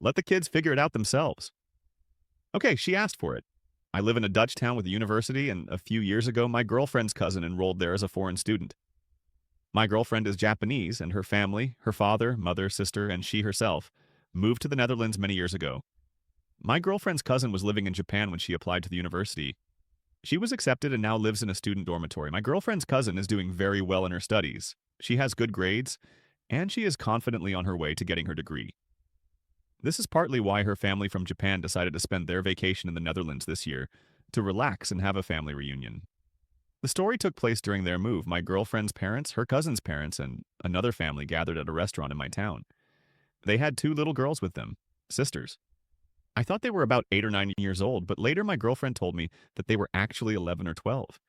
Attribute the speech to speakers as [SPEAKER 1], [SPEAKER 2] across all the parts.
[SPEAKER 1] Let the kids figure it out themselves. Okay, she asked for it. I live in a Dutch town with a university, and a few years ago, my girlfriend's cousin enrolled there as a foreign student. My girlfriend is Japanese, and her family, her father, mother, sister, and she herself, moved to the Netherlands many years ago. My girlfriend's cousin was living in Japan when she applied to the university. She was accepted and now lives in a student dormitory. My girlfriend's cousin is doing very well in her studies. She has good grades, and she is confidently on her way to getting her degree. This is partly why her family from Japan decided to spend their vacation in the Netherlands this year, to relax and have a family reunion. The story took place during their move. My girlfriend's parents, her cousin's parents, and another family gathered at a restaurant in my town. They had two little girls with them, sisters. I thought they were about 8 or 9 years old, but later my girlfriend told me that they were actually 11 or 12.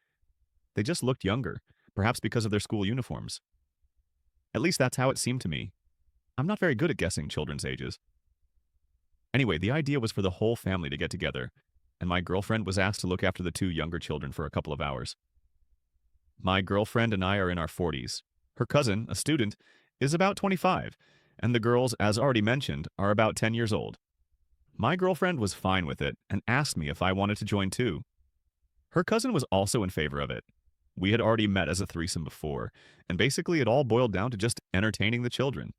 [SPEAKER 1] They just looked younger, perhaps because of their school uniforms. At least that's how it seemed to me. I'm not very good at guessing children's ages. Anyway, the idea was for the whole family to get together, and my girlfriend was asked to look after the two younger children for a couple of hours. My girlfriend and I are in our 40s. Her cousin, a student, is about 25, and the girls, as already mentioned, are about 10 years old. My girlfriend was fine with it and asked me if I wanted to join too. Her cousin was also in favor of it. We had already met as a threesome before, and basically it all boiled down to just entertaining the children.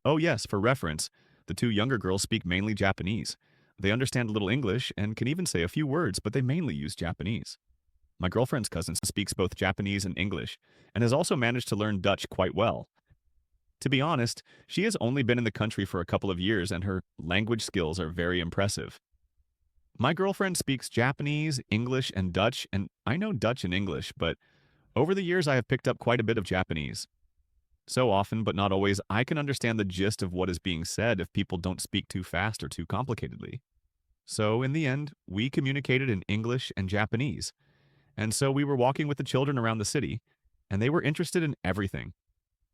[SPEAKER 1] Oh yes, for reference, the two younger girls speak mainly Japanese. They understand a little English and can even say a few words, but they mainly use Japanese. My girlfriend's cousin speaks both Japanese and English, and has also managed to learn Dutch quite well. To be honest, she has only been in the country for a couple of years, and her language skills are very impressive. My girlfriend speaks Japanese, English, and Dutch, and I know Dutch and English, but over the years I have picked up quite a bit of Japanese. So often, but not always, I can understand the gist of what is being said if people don't speak too fast or too complicatedly. So, in the end, we communicated in English and Japanese. And so we were walking with the children around the city, and they were interested in everything.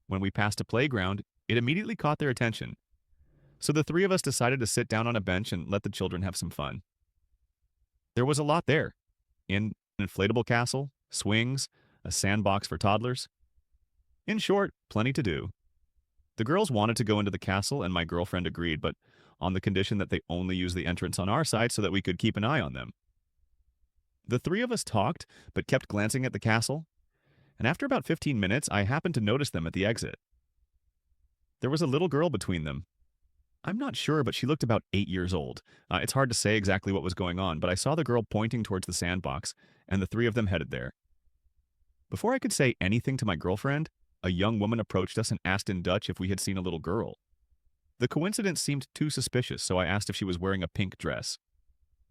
[SPEAKER 1] When we passed a playground, it immediately caught their attention. So the three of us decided to sit down on a bench and let the children have some fun. There was a lot there. An inflatable castle, swings, a sandbox for toddlers. In short, plenty to do. The girls wanted to go into the castle, and my girlfriend agreed, but on the condition that they only use the entrance on our side so that we could keep an eye on them. The three of us talked, but kept glancing at the castle, and after about 15 minutes, I happened to notice them at the exit. There was a little girl between them. I'm not sure, but she looked about 8 years old. It's hard to say exactly what was going on, but I saw the girl pointing towards the sandbox, and the three of them headed there. Before I could say anything to my girlfriend, a young woman approached us and asked in Dutch if we had seen a little girl. The coincidence seemed too suspicious, so I asked if she was wearing a pink dress.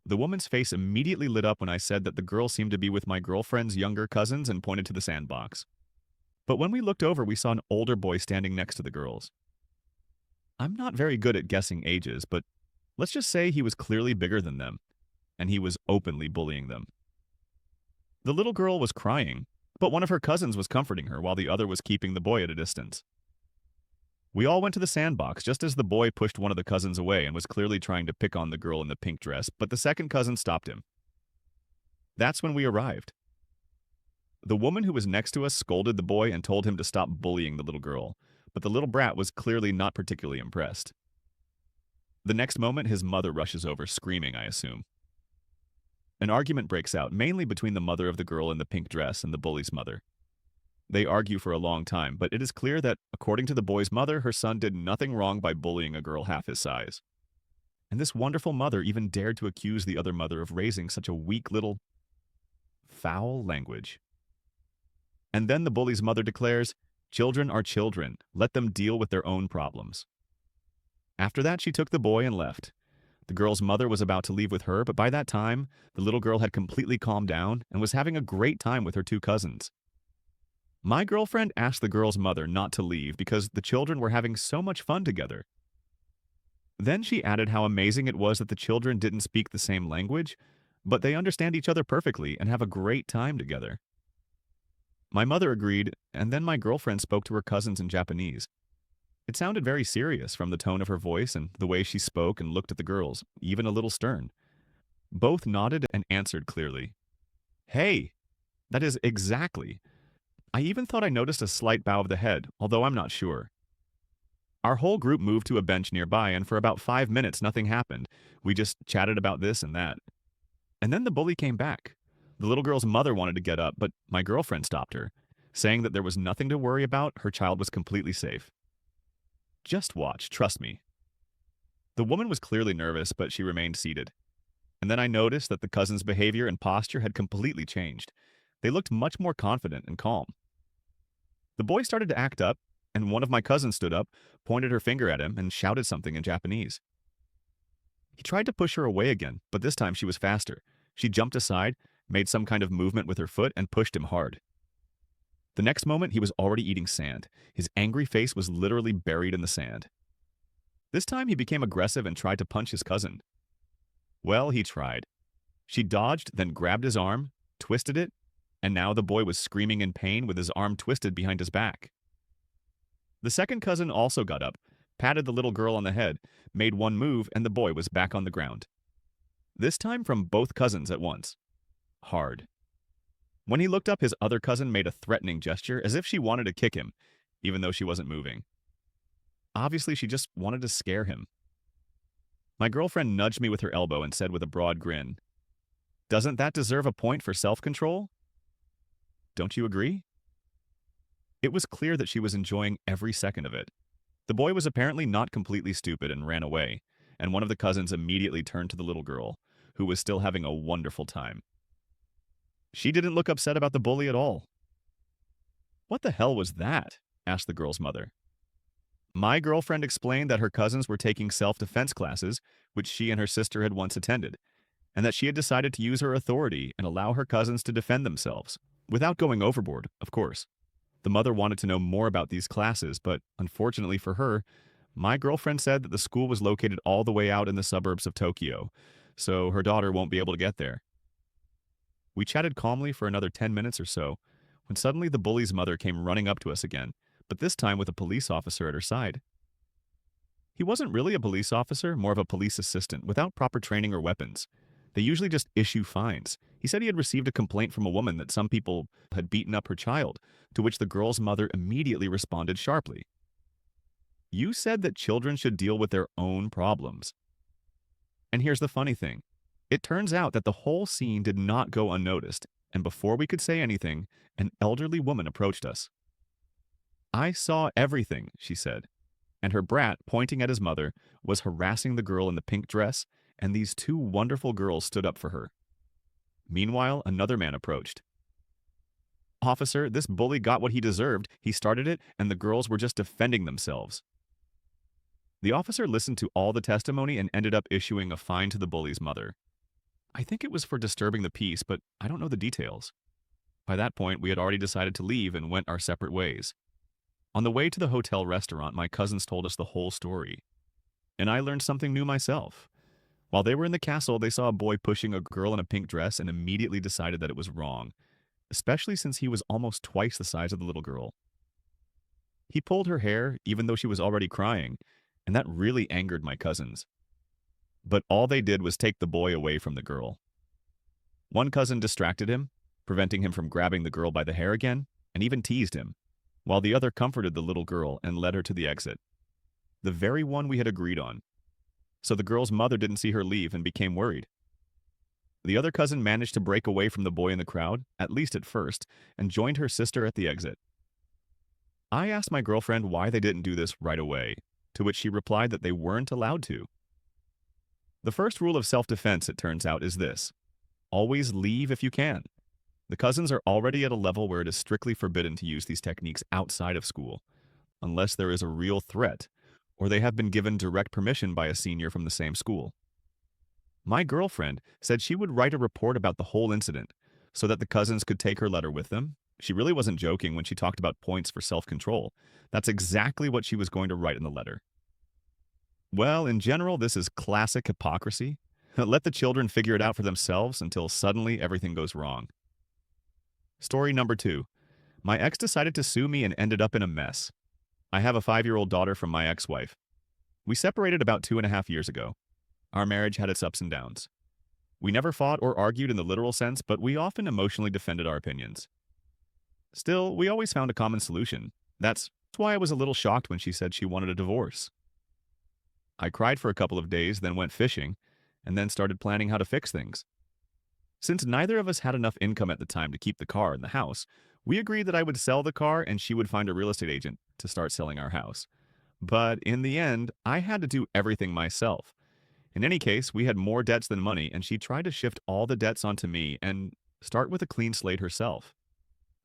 [SPEAKER 1] The woman's face immediately lit up when I said that the girl seemed to be with my girlfriend's younger cousins and pointed to the sandbox. But when we looked over, we saw an older boy standing next to the girls. I'm not very good at guessing ages, but let's just say he was clearly bigger than them, and he was openly bullying them. The little girl was crying, but one of her cousins was comforting her while the other was keeping the boy at a distance. We all went to the sandbox just as the boy pushed one of the cousins away and was clearly trying to pick on the girl in the pink dress, but the second cousin stopped him. That's when we arrived. The woman who was next to us scolded the boy and told him to stop bullying the little girl, but the little brat was clearly not particularly impressed. The next moment, his mother rushes over, screaming, I assume. An argument breaks out, mainly between the mother of the girl in the pink dress and the bully's mother. They argue for a long time, but it is clear that, according to the boy's mother, her son did nothing wrong by bullying a girl half his size. And this wonderful mother even dared to accuse the other mother of raising such a weak little foul language. And then the bully's mother declares, "Children are children. Let them deal with their own problems." After that, she took the boy and left. The girl's mother was about to leave with her, but by that time, the little girl had completely calmed down and was having a great time with her two cousins. My girlfriend asked the girl's mother not to leave because the children were having so much fun together. Then she added how amazing it was that the children didn't speak the same language, but they understand each other perfectly and have a great time together. My mother agreed, and then my girlfriend spoke to her cousins in Japanese. It sounded very serious from the tone of her voice and the way she spoke and looked at the girls, even a little stern. Both nodded and answered clearly. Hey, that is exactly. I even thought I noticed a slight bow of the head, although I'm not sure. Our whole group moved to a bench nearby, and for about 5 minutes, nothing happened. We just chatted about this and that. And then the bully came back. The little girl's mother wanted to get up, but my girlfriend stopped her, saying that there was nothing to worry about, her child was completely safe. Just watch, trust me. The woman was clearly nervous, but she remained seated. And then I noticed that the cousin's behavior and posture had completely changed. They looked much more confident and calm. The boy started to act up, and one of my cousins stood up, pointed her finger at him, and shouted something in Japanese. He tried to push her away again, but this time she was faster. She jumped aside, made some kind of movement with her foot, and pushed him hard. The next moment, he was already eating sand. His angry face was literally buried in the sand. This time, he became aggressive and tried to punch his cousin. Well, he tried. She dodged, then grabbed his arm, twisted it, and now the boy was screaming in pain with his arm twisted behind his back. The second cousin also got up, patted the little girl on the head, made one move, and the boy was back on the ground. This time from both cousins at once. Hard. When he looked up, his other cousin made a threatening gesture, as if she wanted to kick him, even though she wasn't moving. Obviously, she just wanted to scare him. My girlfriend nudged me with her elbow and said with a broad grin, "Doesn't that deserve a point for self-control? Don't you agree?" It was clear that she was enjoying every second of it. The boy was apparently not completely stupid and ran away, and one of the cousins immediately turned to the little girl, who was still having a wonderful time. She didn't look upset about the bully at all. "What the hell was that?" asked the girl's mother. My girlfriend explained that her cousins were taking self-defense classes, which she and her sister had once attended, and that she had decided to use her authority and allow her cousins to defend themselves, without going overboard, of course. The mother wanted to know more about these classes, but unfortunately for her, my girlfriend said that the school was located all the way out in the suburbs of Tokyo, so her daughter won't be able to get there. We chatted calmly for another 10 minutes or so, when suddenly the bully's mother came running up to us again, but this time with a police officer at her side. He wasn't really a police officer, more of a police assistant, without proper training or weapons. They usually just issue fines. He said he had received a complaint from a woman that some people had beaten up her child, to which the girl's mother immediately responded sharply. "You said that children should deal with their own problems." And here's the funny thing. It turns out that the whole scene did not go unnoticed, and before we could say anything, an elderly woman approached us. "I saw everything," she said, and her brat, pointing at his mother, was harassing the girl in the pink dress, and these two wonderful girls stood up for her. Meanwhile, another man approached. "Officer, this bully got what he deserved. He started it, and the girls were just defending themselves." The officer listened to all the testimony and ended up issuing a fine to the bully's mother. I think it was for disturbing the peace, but I don't know the details. By that point, we had already decided to leave and went our separate ways. On the way to the hotel restaurant, my cousins told us the whole story. And I learned something new myself. While they were in the castle, they saw a boy pushing a girl in a pink dress and immediately decided that it was wrong, especially since he was almost twice the size of the little girl. He pulled her hair, even though she was already crying, and that really angered my cousins. But all they did was take the boy away from the girl. One cousin distracted him, preventing him from grabbing the girl by the hair again, and even teased him, while the other comforted the little girl and led her to the exit. The very one we had agreed on. So the girl's mother didn't see her leave and became worried. The other cousin managed to break away from the boy in the crowd, at least at first, and joined her sister at the exit. I asked my girlfriend why they didn't do this right away, to which she replied that they weren't allowed to. The first rule of self-defense, it turns out, is this: always leave if you can. The cousins are already at a level where it is strictly forbidden to use these techniques outside of school, unless there is a real threat, or they have been given direct permission by a senior from the same school. My girlfriend said she would write a report about the whole incident, so that the cousins could take her letter with them. She really wasn't joking when she talked about points for self-control. That's exactly what she was going to write in the letter. Well, in general, this is classic hypocrisy. Let the children figure it out for themselves until suddenly everything goes wrong. Story number 2. My ex decided to sue me and ended up in a mess. I have a 5-year-old daughter from my ex-wife. We separated about 2.5 years ago. Our marriage had its ups and downs. We never fought or argued in the literal sense, but we often emotionally defended our opinions. Still, we always found a common solution. That's That's why I was a little shocked when she said she wanted a divorce. I cried for a couple of days, then went fishing, and then started planning how to fix things. Since neither of us had enough income at the time to keep the car and the house, we agreed that I would sell the car and she would find a real estate agent to start selling our house. But in the end, I had to do everything myself. In any case, we had more debts than money, and she tried to shift all the debts onto me and start with a clean slate herself.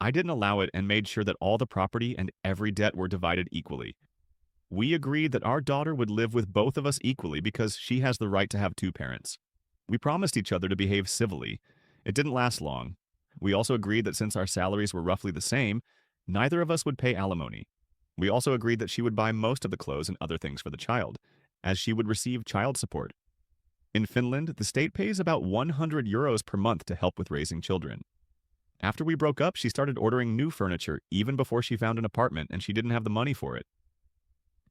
[SPEAKER 1] I didn't allow it and made sure that all the property and every debt were divided equally. We agreed that our daughter would live with both of us equally because she has the right to have two parents. We promised each other to behave civilly. It didn't last long. We also agreed that since our salaries were roughly the same, neither of us would pay alimony. We also agreed that she would buy most of the clothes and other things for the child, as she would receive child support. In Finland, the state pays about 100 euros per month to help with raising children. After we broke up, she started ordering new furniture even before she found an apartment, and she didn't have the money for it.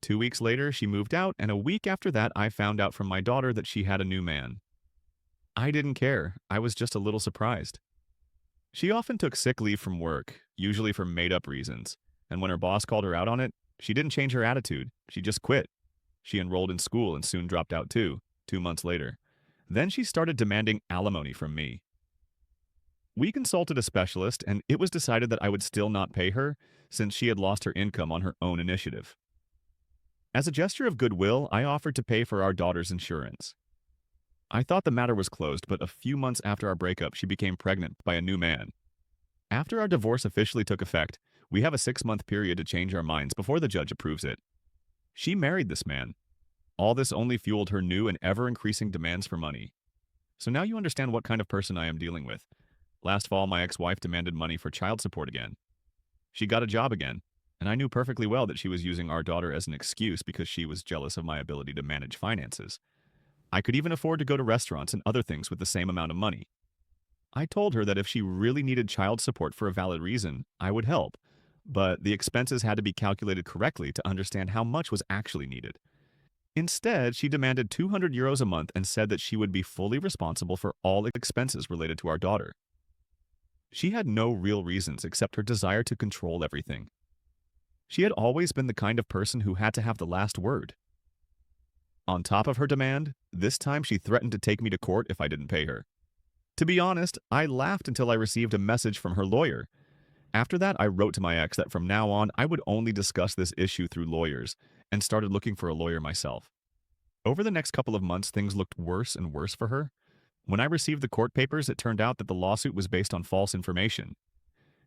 [SPEAKER 1] 2 weeks later, she moved out, and a week after that, I found out from my daughter that she had a new man. I didn't care. I was just a little surprised. She often took sick leave from work, usually for made-up reasons, and when her boss called her out on it, she didn't change her attitude. She just quit. She enrolled in school and soon dropped out too, 2 months later. Then she started demanding alimony from me. We consulted a specialist, and it was decided that I would still not pay her since she had lost her income on her own initiative. As a gesture of goodwill, I offered to pay for our daughter's insurance. I thought the matter was closed, but a few months after our breakup, she became pregnant by a new man. After our divorce officially took effect, we have a 6-month period to change our minds before the judge approves it. She married this man. All this only fueled her new and ever-increasing demands for money. So now you understand what kind of person I am dealing with. Last fall, my ex-wife demanded money for child support again. She got a job again, and I knew perfectly well that she was using our daughter as an excuse because she was jealous of my ability to manage finances. I could even afford to go to restaurants and other things with the same amount of money. I told her that if she really needed child support for a valid reason, I would help, but the expenses had to be calculated correctly to understand how much was actually needed. Instead, she demanded 200 euros a month and said that she would be fully responsible for all expenses related to our daughter. She had no real reasons except her desire to control everything. She had always been the kind of person who had to have the last word. On top of her demand, this time she threatened to take me to court if I didn't pay her. To be honest, I laughed until I received a message from her lawyer. After that, I wrote to my ex that from now on, I would only discuss this issue through lawyers, and started looking for a lawyer myself. Over the next couple of months, things looked worse and worse for her. When I received the court papers, it turned out that the lawsuit was based on false information.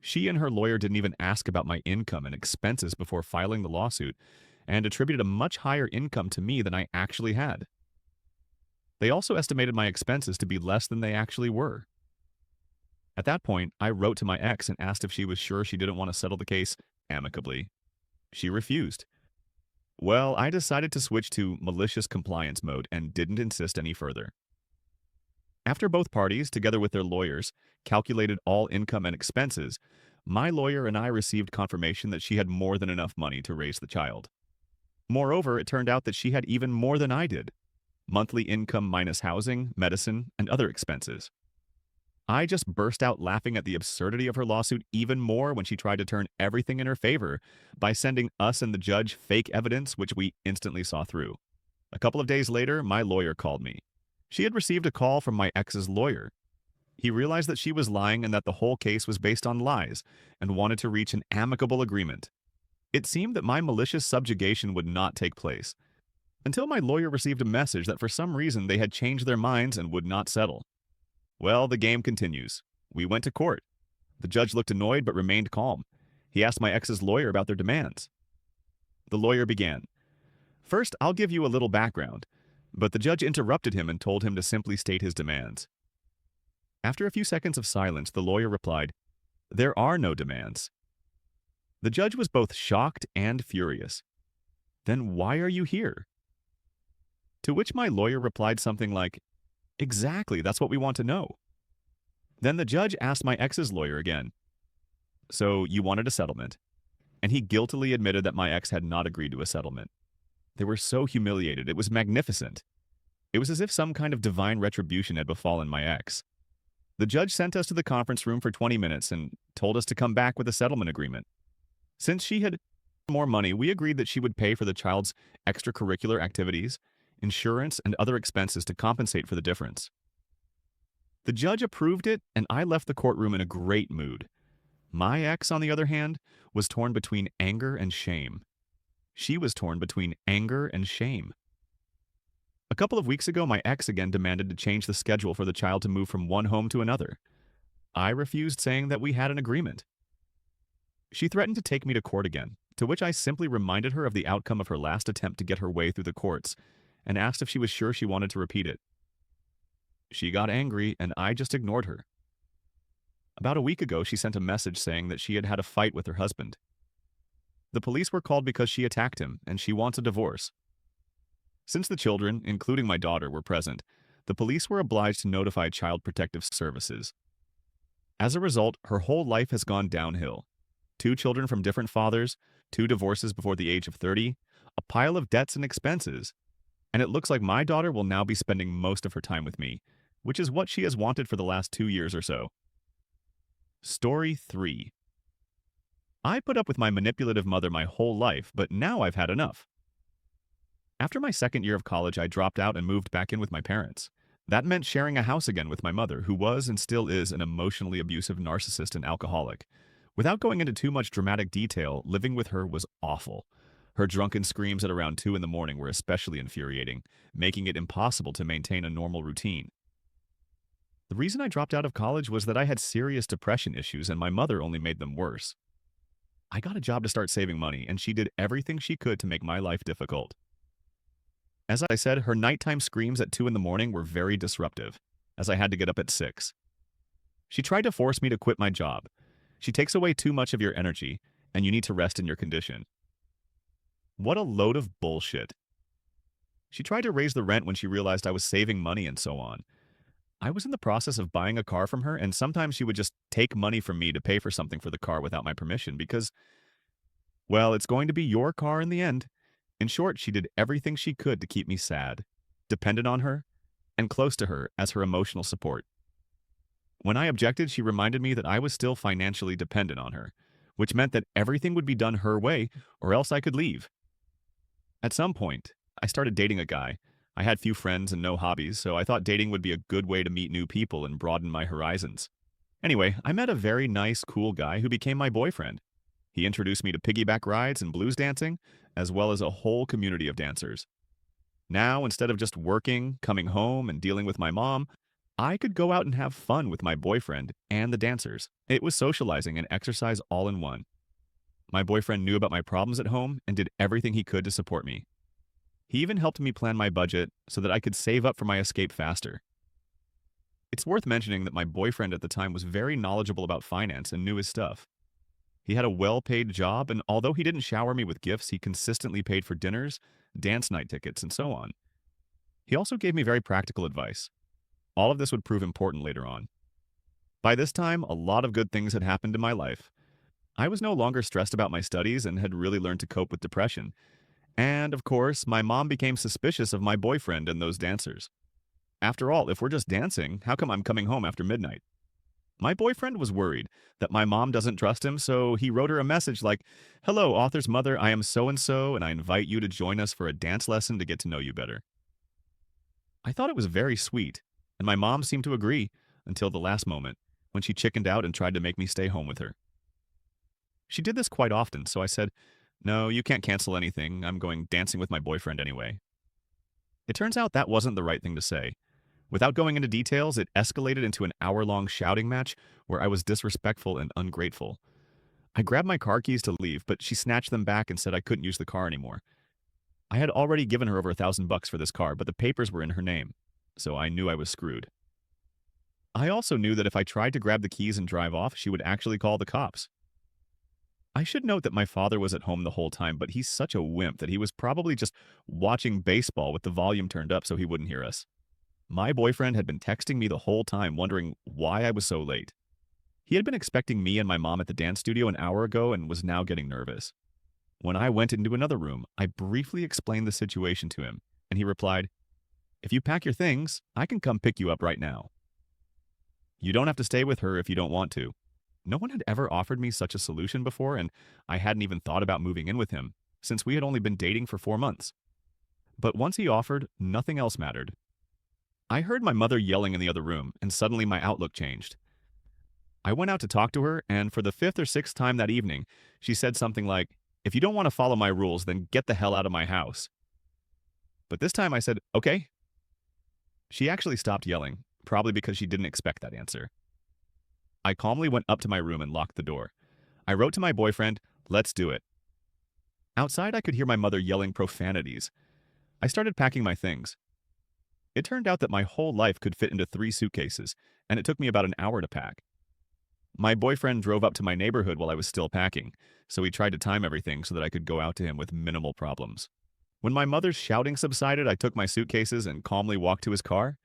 [SPEAKER 1] She and her lawyer didn't even ask about my income and expenses before filing the lawsuit, and attributed a much higher income to me than I actually had. They also estimated my expenses to be less than they actually were. At that point, I wrote to my ex and asked if she was sure she didn't want to settle the case amicably. She refused. Well, I decided to switch to malicious compliance mode and didn't insist any further. After both parties, together with their lawyers, calculated all income and expenses, my lawyer and I received confirmation that she had more than enough money to raise the child. Moreover, it turned out that she had even more than I did. Monthly income minus housing, medicine, and other expenses. I just burst out laughing at the absurdity of her lawsuit even more when she tried to turn everything in her favor by sending us and the judge fake evidence, which we instantly saw through. A couple of days later, my lawyer called me. She had received a call from my ex's lawyer. He realized that she was lying and that the whole case was based on lies, and wanted to reach an amicable agreement. It seemed that my malicious subjugation would not take place, until my lawyer received a message that for some reason they had changed their minds and would not settle. Well, the game continues. We went to court. The judge looked annoyed but remained calm. He asked my ex's lawyer about their demands. The lawyer began. First, I'll give you a little background, but the judge interrupted him and told him to simply state his demands. After a few seconds of silence, the lawyer replied, "There are no demands." The judge was both shocked and furious. "Then why are you here?" To which my lawyer replied something like, "Exactly, that's what we want to know." Then the judge asked my ex's lawyer again, "So you wanted a settlement?" And he guiltily admitted that my ex had not agreed to a settlement. They were so humiliated, it was magnificent. It was as if some kind of divine retribution had befallen my ex. The judge sent us to the conference room for 20 minutes and told us to come back with a settlement agreement. Since she had more money, we agreed that she would pay for the child's extracurricular activities, insurance, and other expenses to compensate for the difference. The judge approved it, and I left the courtroom in a great mood. My ex, on the other hand, was torn between anger and shame. She was torn between anger and shame. A couple of weeks ago, my ex again demanded to change the schedule for the child to move from one home to another. I refused, saying that we had an agreement. She threatened to take me to court again, to which I simply reminded her of the outcome of her last attempt to get her way through the courts and asked if she was sure she wanted to repeat it. She got angry, and I just ignored her. About a week ago, she sent a message saying that she had had a fight with her husband. The police were called because she attacked him, and she wants a divorce. Since the children, including my daughter, were present, the police were obliged to notify Child Protective Services. As a result, her whole life has gone downhill. 2 children from different fathers, 2 divorces before the age of 30, a pile of debts and expenses, and it looks like my daughter will now be spending most of her time with me, which is what she has wanted for the last 2 years or so. Story 3. I put up with my manipulative mother my whole life, but now I've had enough. After my second year of college, I dropped out and moved back in with my parents. That meant sharing a house again with my mother, who was and still is an emotionally abusive narcissist and alcoholic. Without going into too much dramatic detail, living with her was awful. Her drunken screams at around 2 in the morning were especially infuriating, making it impossible to maintain a normal routine. The reason I dropped out of college was that I had serious depression issues and my mother only made them worse. I got a job to start saving money, and she did everything she could to make my life difficult. As I said, her nighttime screams at 2 in the morning were very disruptive, as I had to get up at 6. She tried to force me to quit my job. She takes away too much of your energy, and you need to rest in your condition. What a load of bullshit. She tried to raise the rent when she realized I was saving money and so on. I was in the process of buying a car from her, and sometimes she would just take money from me to pay for something for the car without my permission because, well, it's going to be your car in the end. In short, she did everything she could to keep me sad, dependent on her, and close to her as her emotional support. When I objected, she reminded me that I was still financially dependent on her, which meant that everything would be done her way or else I could leave. At some point, I started dating a guy. I had few friends and no hobbies, so I thought dating would be a good way to meet new people and broaden my horizons. Anyway, I met a very nice, cool guy who became my boyfriend. He introduced me to piggyback rides and blues dancing, as well as a whole community of dancers. Now, instead of just working, coming home, and dealing with my mom, I could go out and have fun with my boyfriend and the dancers. It was socializing and exercise all in one. My boyfriend knew about my problems at home and did everything he could to support me. He even helped me plan my budget so that I could save up for my escape faster. It's worth mentioning that my boyfriend at the time was very knowledgeable about finance and knew his stuff. He had a well-paid job, and although he didn't shower me with gifts, he consistently paid for dinners, dance night tickets, and so on. He also gave me very practical advice. All of this would prove important later on. By this time, a lot of good things had happened in my life. I was no longer stressed about my studies and had really learned to cope with depression. And, of course, my mom became suspicious of my boyfriend and those dancers. After all, if we're just dancing, how come I'm coming home after midnight? My boyfriend was worried that my mom doesn't trust him, so he wrote her a message like, "Hello, author's mother, I am so-and-so, and I invite you to join us for a dance lesson to get to know you better." I thought it was very sweet, and my mom seemed to agree until the last moment, when she chickened out and tried to make me stay home with her. She did this quite often, so I said, "No, you can't cancel anything. I'm going dancing with my boyfriend anyway." It turns out that wasn't the right thing to say. Without going into details, it escalated into an hour-long shouting match where I was disrespectful and ungrateful. I grabbed my car keys to leave, but she snatched them back and said I couldn't use the car anymore. I had already given her over $1,000 for this car, but the papers were in her name, so I knew I was screwed. I also knew that if I tried to grab the keys and drive off, she would actually call the cops. I should note that my father was at home the whole time, but he's such a wimp that he was probably just watching baseball with the volume turned up so he wouldn't hear us. My boyfriend had been texting me the whole time, wondering why I was so late. He had been expecting me and my mom at the dance studio an hour ago and was now getting nervous. When I went into another room, I briefly explained the situation to him, and he replied, "If you pack your things, I can come pick you up right now. You don't have to stay with her if you don't want to. No one had ever offered me such a solution before, and I hadn't even thought about moving in with him, since we had only been dating for 4 months. But once he offered, nothing else mattered. I heard my mother yelling in the other room, and suddenly my outlook changed. I went out to talk to her, and for the fifth or sixth time that evening, she said something like, "If you don't want to follow my rules, then get the hell out of my house." But this time I said, "Okay." She actually stopped yelling, probably because she didn't expect that answer. I calmly went up to my room and locked the door. I wrote to my boyfriend, "Let's do it." Outside, I could hear my mother yelling profanities. I started packing my things. It turned out that my whole life could fit into 3 suitcases, and it took me about an hour to pack. My boyfriend drove up to my neighborhood while I was still packing, so he tried to time everything so that I could go out to him with minimal problems. When my mother's shouting subsided, I took my suitcases and calmly walked to his car.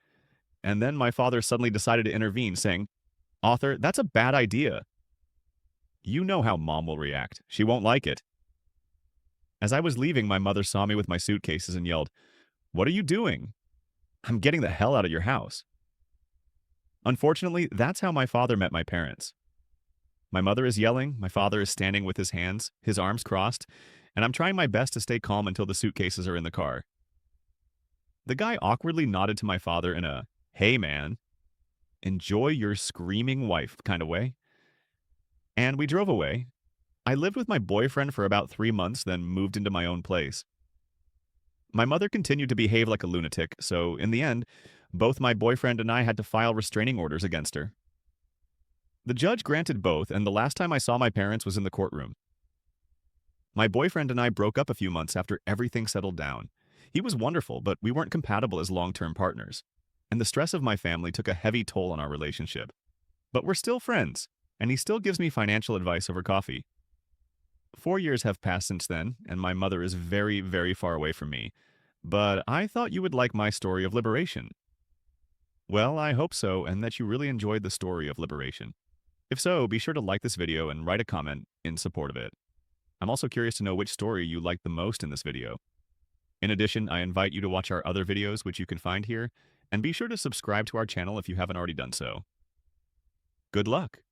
[SPEAKER 1] And then my father suddenly decided to intervene, saying, "Author, that's a bad idea." You know how mom will react. She won't like it. As I was leaving, my mother saw me with my suitcases and yelled, "What are you doing?" "I'm getting the hell out of your house." Unfortunately, that's how my father met my parents. My mother is yelling, my father is standing with his arms crossed, and I'm trying my best to stay calm until the suitcases are in the car. The guy awkwardly nodded to my father in a, "Hey man, enjoy your screaming wife" kind of way. And we drove away. I lived with my boyfriend for about 3 months, then moved into my own place. My mother continued to behave like a lunatic, so in the end, both my boyfriend and I had to file restraining orders against her. The judge granted both, and the last time I saw my parents was in the courtroom. My boyfriend and I broke up a few months after everything settled down. He was wonderful, but we weren't compatible as long-term partners, and the stress of my family took a heavy toll on our relationship. But we're still friends, and he still gives me financial advice over coffee. 4 years have passed since then, and my mother is very, very far away from me. But I thought you would like my story of liberation. Well, I hope so, and that you really enjoyed the story of liberation. If so, be sure to like this video and write a comment in support of it. I'm also curious to know which story you liked the most in this video. In addition, I invite you to watch our other videos, which you can find here, and be sure to subscribe to our channel if you haven't already done so. Good luck!